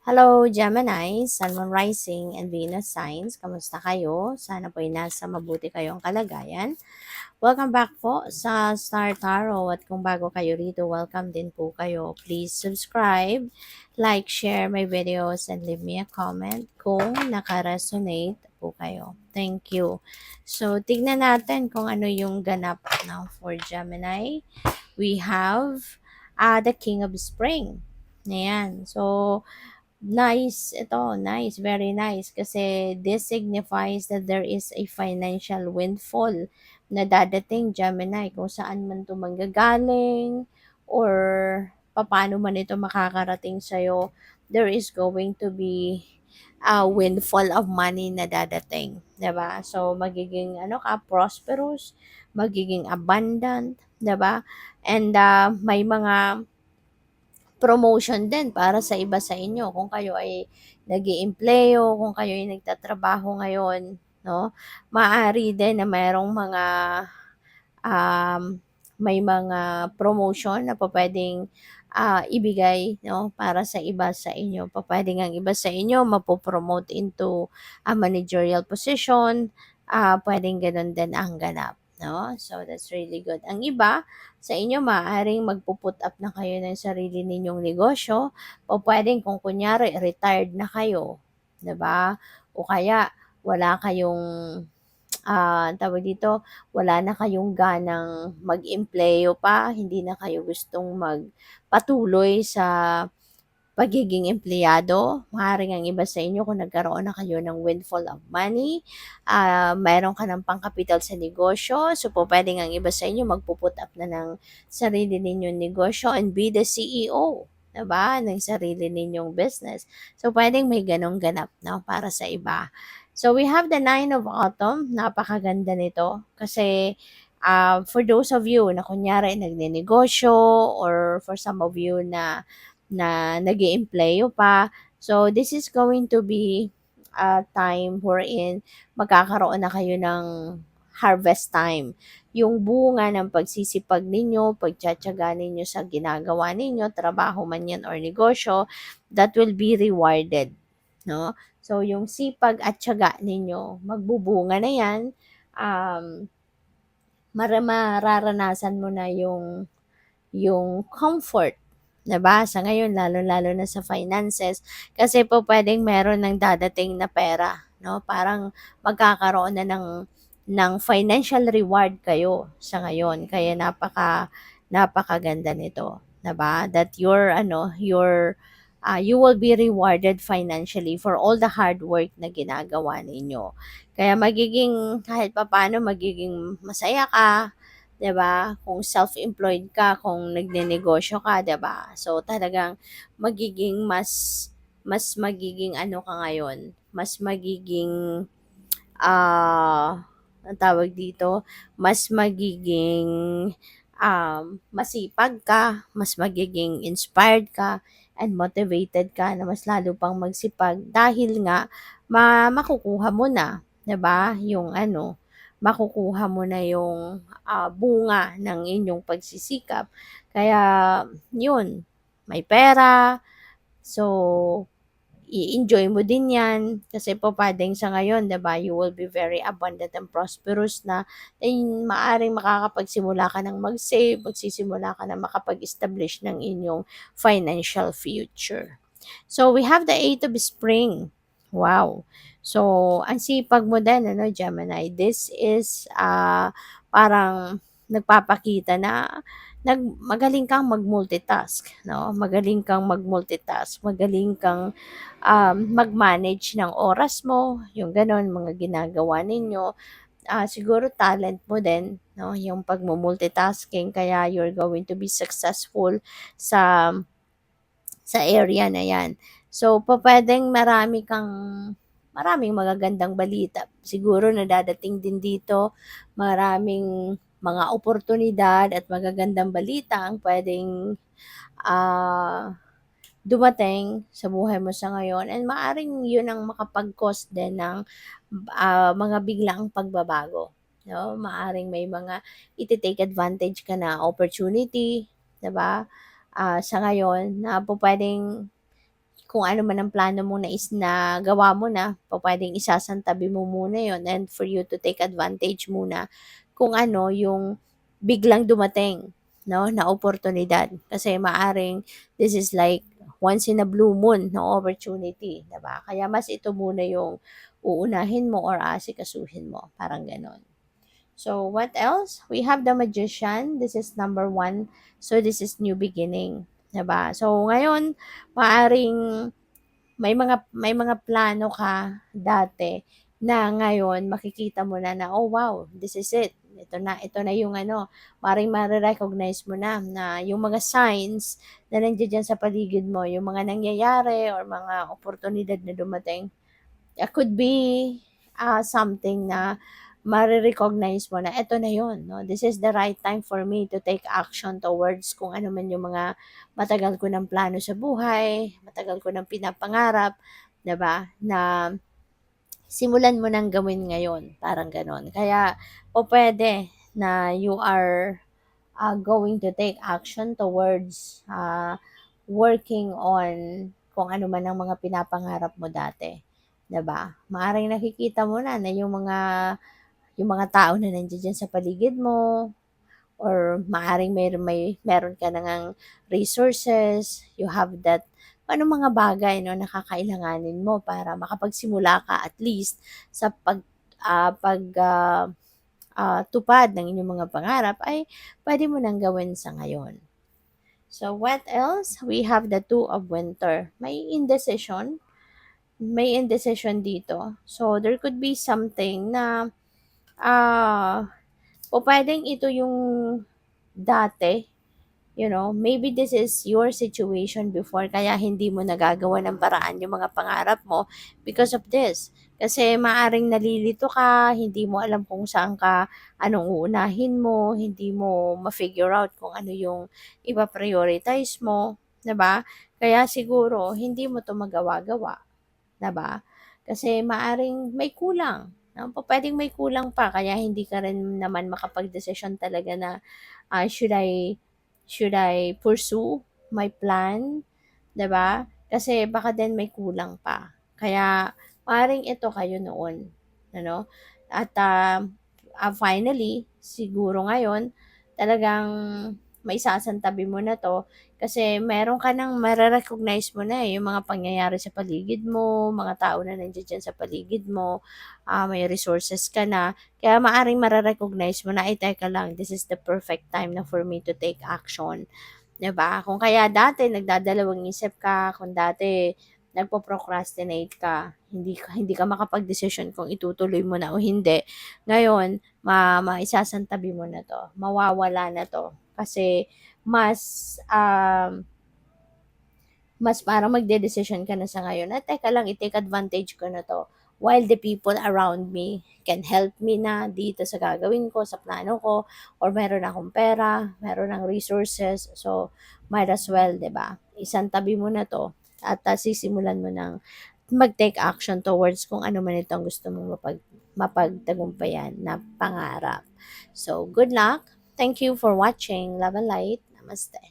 Hello, Gemini, Sun, Moon Rising, and Venus Signs. Kamusta kayo? Sana po'y nasa mabuti kayong kalagayan. Welcome back po sa Star Tarot at kung bago kayo rito, welcome din po kayo. Please subscribe, like, share my videos, and leave me a comment kung naka-resonate po kayo. Thank you. So, tignan natin kung ano yung ganap now for Gemini. We have the King of Spring. Ayan. So, nice ito, nice, very nice kasi this signifies that there is a financial windfall na dadating Gemini kung saan man ito manggagaling or paano man ito makakarating sa'yo, there is going to be a windfall of money na dadating, 'di ba? So magiging ano ka prosperous, magiging abundant, 'di ba? And may mga promotion din para sa iba sa inyo kung kayo ay nag-iempleo, kung kayo ay nagtatrabaho ngayon, no? Maaari din na mayroong mga may mga promotion na pupuwedeng ibigay 'no, para sa iba sa inyo. Pupuwede ngang iba sa inyo mapo-promote into a managerial position, puwedeng gano'n din ang ganap 'no. So, that's really good. Ang iba sa inyo maaaring magpu-put up na kayo ng sarili ninyong negosyo o puwedeng kung kunyari retired na kayo, 'di ba? O kaya wala kayong tawag dito, wala na kayong ganang mag-empleo pa, hindi na kayo gustong magpatuloy sa pagiging empleyado. Maaaring ang iba sa inyo kung nagkaroon na kayo ng windfall of money, mayroon ka ng pangkapital sa negosyo, so pupuwedeng ang iba sa inyo magpu-put up na ng sarili ninyong negosyo and be the CEO, 'di ba, ng sarili ninyong business. So puwedeng may gano'ng ganap 'no, para sa iba. So we have the Nine of Autumn, napakaganda nito kasi, for those of you na kunyari nagnenegosyo or for some of you na nag-eempleo pa. So, this is going to be a time wherein magkakaroon na kayo ng harvest time. Yung bunga ng pagsisipag ninyo, pagtiyatiyaga ninyo sa ginagawa ninyo, trabaho man yan or negosyo, that will be rewarded. No? So, yung sipag at tiyaga ninyo, magbubunga na yan. Um, mararanasan mo na yung comfort, 'di ba? Sa ngayon lalo-lalo na sa finances kasi po puwedeng meron ng dadating na pera, 'no? Parang magkakaroon na ng financial reward kayo sa ngayon kaya napakaganda nito, 'di ba? That you will be rewarded financially for all the hard work na ginagawa ninyo. Kaya magiging kahit papaano magiging masaya ka, 'di ba? Kung self-employed ka, kung nagnenegosyo ka, 'di ba? So talagang magiging mas magiging ano ka ngayon, mas magiging ang tawag dito, mas magiging masipag ka, mas magiging inspired ka and motivated ka na mas lalo pang magsipag dahil nga makukuha mo na, 'di ba? Yung ano, makukuha mo na yung bunga ng inyong pagsisikap. Kaya, yun, may pera, so, i-enjoy mo din yan. Kasi po, puwedeng sa ngayon, 'di ba, you will be very abundant and prosperous na, and maaaring makakapagsimula ka ng mag-save, magsisimula ka na makapag-establish ng inyong financial future. So, we have the Eight of Spring. Wow. So, ang sipag mo din, ano, Gemini. This is, parang nagpapakita na magaling kang mag-multitask, no? Magaling kang mag-multitask, magaling kang mag-manage ng oras mo, yung gano'n, mga ginagawa ninyo. Siguro talent mo din, no? Yung pagmo-multitasking, kaya you're going to be successful sa area na yan. So, pupuwedeng maraming magagandang balita. Siguro na dadating din dito, maraming mga oportunidad at magagandang balita ang puwedeng dumating sa buhay mo sa ngayon and maaaring yun ang makapag-cause din ng mga biglaang pagbabago, 'no? Maaaring may mga ite-take advantage ka na opportunity, 'di ba? Sa ngayon na pupuwedeng kung ano man ang plano mo na gawa mo na, pupuwedeng isasantabi mo muna yon and for you to take advantage muna kung ano yung biglang dumating 'no, na oportunidad. Kasi maaring this is like once in a blue moon na opportunity, 'di ba? Kaya mas ito muna yung uunahin mo or aasikasuhin mo, parang gano'n. So, what else? We have the magician. This is number one. So, this is new beginning. 'Di ba? So, ngayon, maaring may mga plano ka dati na ngayon makikita mo na na, "Oh wow, this is it. Ito na yung ano." Maaaring mare-recognize mo na yung mga signs na nandiya diyan sa paligid mo, yung mga nangyayari or mga oportunidad na dumating, could be, something na mare-recognize mo na eto na yun 'no, this is the right time for me to take action towards kung ano man yung mga matagal ko ng plano sa buhay, matagal ko ng pinapangarap, 'di ba, na simulan mo ng gawin ngayon, parang gano'n. Kaya pupuwede na you are, going to take action towards, working on kung ano man ang mga pinapangarap mo dati, 'di ba? Maaaring nakikita mo na yung mga tao na nandiya sa paligid mo or maaaring meron ka na ngang resources, you have that ano mga bagay 'no na kakailanganin mo para makapagsimula ka at least sa tupad ng inyong mga pangarap ay puwede mo nang gawin sa ngayon. So what else? We have the Two of Winter. May indecision dito. So there could be something na, ah, pupuwedeng ito yung dati, maybe this is your situation before kaya hindi mo nagagawa ng paraan yung mga pangarap mo because of this. Kasi maaring nalilito ka, hindi mo alam kung anong uunahin mo, hindi mo ma-figure out kung ano yung ipa-prioritize mo, 'di ba? Kaya siguro hindi mo 'to magawa-gawa, 'di ba? Kasi maaring may kulang, 'no? Pupuwedeng may kulang pa kaya hindi ka rin naman makapagdesisyon talaga na, should I pursue my plan, 'di ba? Kasi baka din may kulang pa. Kaya maaaring ito kayo noon, ano? At, finally, siguro ngayon talagang maisasantabi mo na 'to kasi meron ka ng mare-recognize mo na, yung mga pangyayari sa paligid mo, mga tao na nandiya sa paligid mo, may resources ka na. Kaya maaaring mare-recognize mo na, "Ay teka lang, this is the perfect time na for me to take action." 'Di ba? Kung kaya dati nagdadalawang isip ka, kung dati nagpo-procrastinate ka, hindi ka makapagdesisyon kung itutuloy mo na o hindi, ngayon maisasantabi mo na 'to, mawawala na 'to. Kasi mas, mas parang magdedesisyon ka na sa ngayon na, "Teka lang, i-take advantage ko na 'to, while the people around me can help me na dito sa gagawin ko, sa plano ko, or meron akong pera, meron ng resources, so might as well," 'di ba? Isantabi mo na 'to at, sisimulan mo ng mag-take action towards kung ano man itong gusto mong mapagtagumpayan na pangarap. So, good luck. Thank you for watching. Love and light. Namaste.